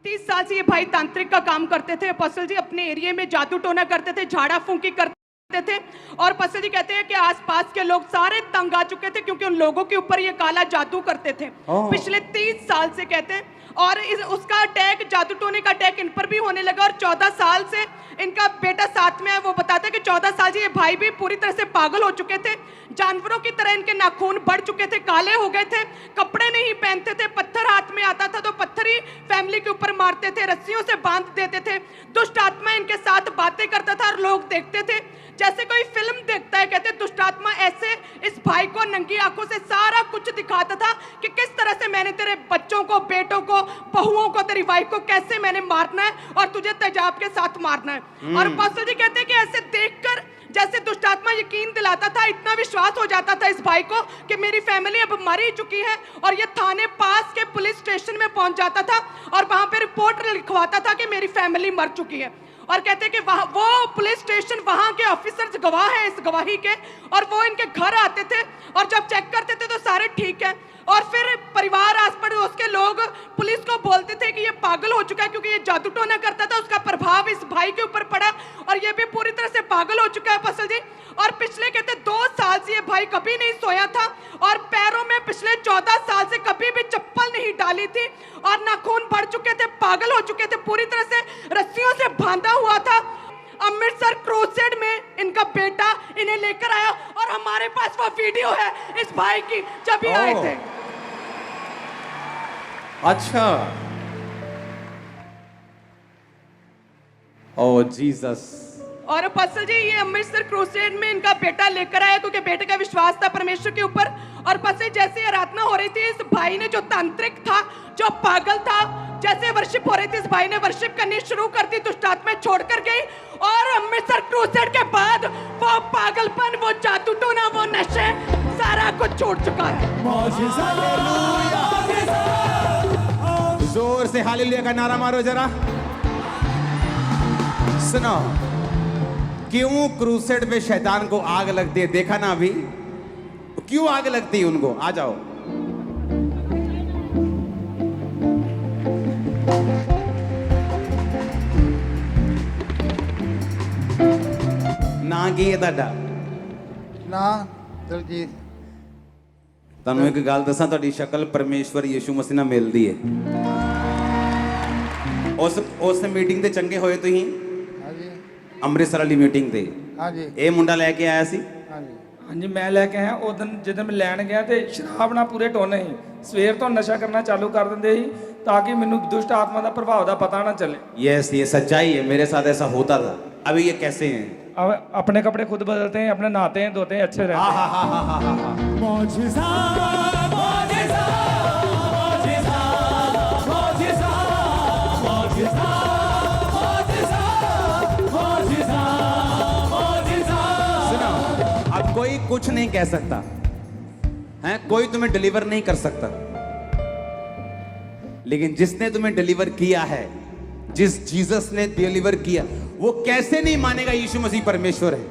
30 साल से ये भाई तांत्रिक का काम करते थे। अपोस्टल जी अपने एरिया में जादू टोना करते थे, झाड़ा फूंकी करते थे। और अपोस्टल जी कहते हैं कि आसपास के लोग सारे तंग आ चुके थे क्योंकि उन लोगों के ऊपर ये काला जादू करते थे पिछले 30 साल से कहते हैं। और उसका अटैक, जादू टोने का अटैक इन पर भी होने लगा। और 14 साल से इनका बेटा साथ में है। वो बताते हैं कि 14 साल से ये भाई भी पूरी तरह से पागल हो चुके थे। जानवरों की तरह इनके नाखून बढ़ चुके थे, काले हो गए थे, कपड़े नहीं पहनते थे, पत्थर हाथ में आता था तो पत्थर ही फैमिली के ऊपर मारते थे, रस्सियों से बांध देते थे। दुष्ट आत्मा इनके साथ बातें करता था और लोग देखते थे जैसे कोई फिल्म देखता है। कहते दुष्ट आत्मा ऐसे इस भाई को नंगी आंखों से सारा कुछ दिखाता था कि किस तरह से मैंने तेरे बच्चों को, बेटों को, बहुओं को, तेरी वाइफ को कैसे मैंने मारना है और तुझे तेजाब के साथ मारना है। और अपोस्टल जी कहते हैं कि ऐसे देखकर जैसे दुष्ट आत्मा यकीन दिलाता था, इतना विश्वास हो जाता था इस भाई को कि मेरी फैमिली अब मर ही चुकी है। और ये थाने पास के पुलिस स्टेशन में पहुंच जाता था और वहां पे रिपोर्ट लिखवाता था कि मेरी फैमिली मर चुकी है। और कहते हैं कि वहां वो पुलिस स्टेशन, वहां के ऑफिसर्स गवाह हैं इस गवाही के, और वो इनके घर आते थे और जब चेक करते थे तो सारे ठीक है। और फिर परिवार, आस पड़ोस के लोग पुलिस को बोलते थे कि ये पागल हो चुका है क्योंकि ये जादू टोना करता था, उसका प्रभाव इस भाई के ऊपर पड़ा और ये भी पूरी तरह से पागल हो चुका है अपोस्टल जी। और पिछले कहते 2 साल से ये भाई कभी नहीं सोया था और पैरों में पिछले 14 साल से कभी भी चप्पल नहीं डाली थी और नाखून बढ़ चुके थे, पागल हो चुके थे, पूरी तरह से रस्सियों से बांधा हुआ था। अमृतसर क्रूसेड में इनका बेटा इन्हें लेकर आया और हमारे पास वो वीडियो है इस भाई की जब ये आए थे। अच्छा, ओ जीसस। और अपोस्टल जी ये अमृतसर क्रूसेड में इनका बेटा लेकर आया क्योंकि बेटे का विश्वास था परमेश्वर के ऊपर। और अपोस्टल जैसे आराधना हो रही थी, इस भाई ने, जो तांत्रिक था, जो पागल था, जैसे वर्शिप हो रही थी, इस भाई ने वर्शिप करनी शुरू कर दी, दुष्ट आत्मा छोड़कर गई। और अमृतसर क्रूसेड के बाद वो पागलपन, वो जादू टोना, वो नशे, सारा कुछ छूट चुका है। जोर से हालेलुया का नारा मारो जरा। सुनो, क्यों क्रूसेड पे शैतान को आग लगती है, देखा ना अभी? क्यों आग लगती है उनको? आ जाओ। ना की ਤੁਹਾਡਾ ਨਾ ਦਲਜੀਤ ਤੁਹਾਨੂੰ ਇੱਕ ਗੱਲ ਦੱਸਾਂ, ਤੁਹਾਡੀ ਸ਼ਕਲ ਪਰਮੇਸ਼ਵਰ ਯਿਸੂ ਮਸੀਹ ਨਾਲ ਮਿਲਦੀ ਹੈ। ਉਸ ਮੀਟਿੰਗ ਤੇ ਚੰਗੇ ਹੋਏ ਤੁਸੀਂ? ਹਾਂਜੀ ਅੰਮ੍ਰਿਤਸਰ ਵਾਲੀ ਮੀਟਿੰਗ ਤੇ ਹਾਂਜੀ ਇਹ ਮੁੰਡਾ ਲੈ ਕੇ ਆਇਆ ਸੀ। ਹਾਂਜੀ ਹਾਂਜੀ ਮੈਂ ਲੈ ਕੇ ਆਇਆ। ਉਦੋਂ ਜਦੋਂ ਮੈਂ ਲੈਣ ਗਿਆ ਤੇ ਸ਼ਰਾਬ ਨਾਲ ਪੂਰੇ ਟੋਨੇ ਸੀ। ਸਵੇਰ ਤੋਂ ਨਸ਼ਾ ਕਰਨਾ ਚਾਲੂ ਕਰ ਦਿੰਦੇ ਸੀ ਤਾਂ ਕਿ ਮੈਨੂੰ ਦੁਸ਼ਟ ਆਤਮਾ ਦਾ ਪ੍ਰਭਾਵ ਦਾ ਪਤਾ ਨਾ ਚੱਲੇ। यस, ये सच्चाई है, मेरे साथ ऐसा होता था। अभी ये कैसे हैं? अब अपने कपड़े खुद बदलते हैं, अपने नहाते हैं, धोते हैं, अच्छे रहते हैं। मौजिज़ा, मौजिज़ा, मौजिज़ा, मौजिज़ा, मौजिज़ा, मौजिज़ा, मौजिज़ा, मौजिज़ा। सुनो, अब कोई कुछ नहीं कह सकता है, कोई तुम्हें डिलीवर नहीं कर सकता, लेकिन जिसने तुम्हें डिलीवर किया है, जिस जीसस ने डिलीवर किया, वो कैसे नहीं मानेगा यीशु मसीह परमेश्वर है।